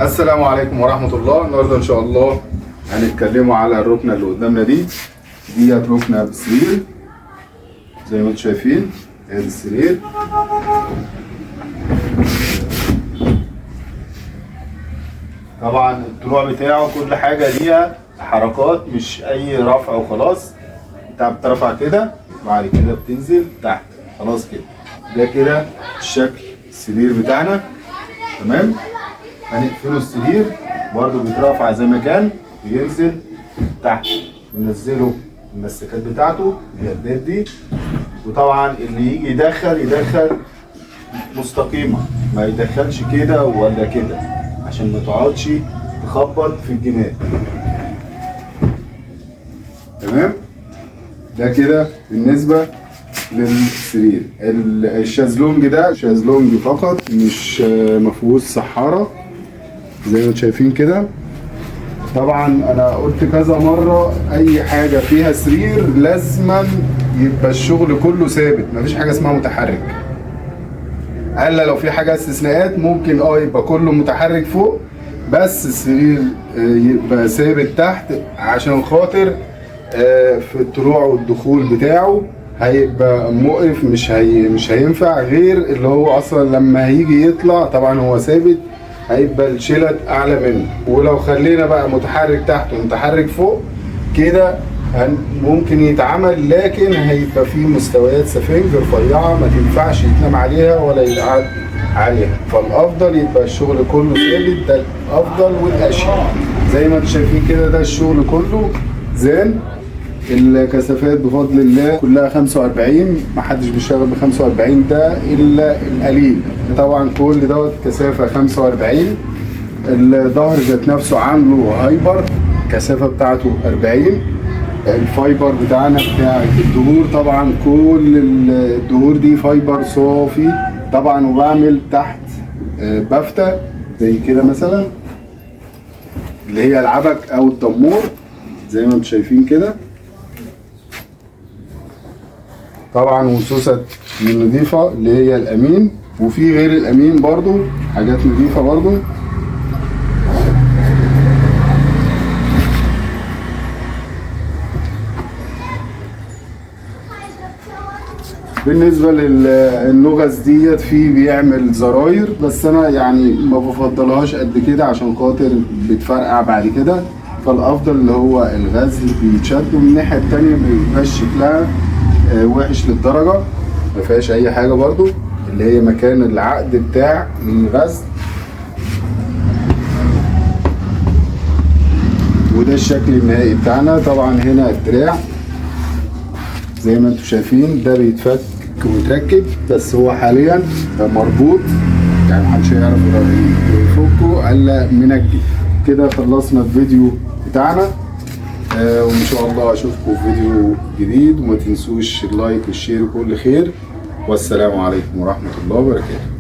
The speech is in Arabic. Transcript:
السلام عليكم ورحمة الله. النهاردة إن شاء الله هنتكلموا على الركنة اللي قدامنا ديت ركنة بسرير زي ما انتم شايفين. ادي السرير. طبعا الطلوع بتاعه كل حاجة ليها حركات، مش أي رفع وخلاص. انت بترفع كده وبعد كده بتنزل تحت، خلاص كده. ده كده الشكل السرير بتاعنا، تمام. هنقفله السرير برضه بيترفع زي ما كان، بينزل تحت، ننزله المسكات بتاعته اليدات دي. وطبعا اللي يجي يدخل مستقيمه، ما يدخلش كده ولا كده عشان ما تقعدش تخبط في الجناب، تمام. ده كده بالنسبه للسرير. الشازلونج ده شازلونج فقط، مش مفيهوش سحاره زي ما انتم شايفين كده. طبعا انا قلت كذا مره اي حاجه فيها سرير لازما يبقى الشغل كله ثابت، مفيش حاجه اسمها متحرك، الا لو في حاجه استثناءات ممكن يبقى كله متحرك فوق، بس السرير يبقى ثابت تحت عشان خاطر في الطلوع والدخول بتاعه هيبقى مقرف، مش هينفع. غير اللي هو اصلا لما هيجي يطلع طبعا هو ثابت، هيبقى الشلت اعلى منه. ولو خلينا بقى متحرك تحت ومتحرك فوق كده ممكن يتعمل، لكن هيبقى فيه مستويات سفنج رفيعه ما تنفعش يتنام عليها ولا يتقعد عليها. فالافضل يبقى الشغل كله ثابت، ده الافضل والاشيك. زي ما انتم شايفين كده ده الشغل كله زان. الكثافات بفضل الله كلها 45، محدش بيشتغل ب 45 ده الا القليل. طبعا كل دوت كثافه 45. الظهر ذات نفسه عامله هايبر، الكثافه بتاعته 40. الفايبر بتاعنا بتاع الدهور، طبعا كل الدهور دي فايبر صافي طبعا. وبعمل تحت بافتة زي كده مثلا، اللي هي العبك او الدمور زي ما انتم شايفين كده. طبعا وسوست من نظيفة اللي هي الامين، وفي غير الامين برضو حاجات نظيفة برضو. بالنسبة للنغز ديت في بيعمل زراير، بس انا يعني ما بفضلهاش قد كده عشان خاطر بتفرقع بعد كده. فالافضل اللي هو الغزل بيتشد، ومن الناحية التانية ما يبقاش شكلها وحش للدرجة، ما فيهاش اي حاجة برضو. اللي هي مكان العقد بتاع الغزل، وده الشكل النهائي بتاعنا. طبعا هنا الدراع زي ما انتم شايفين، ده بيتفك ويتركب، بس هو حاليا مربوط يعني محدش هيعرف يفكه الا منجي. كده خلصنا الفيديو بتاعنا، وان شاء الله اشوفكم في فيديو جديد. وما تنسوش اللايك والشير وكل خير، والسلام عليكم ورحمة الله وبركاته.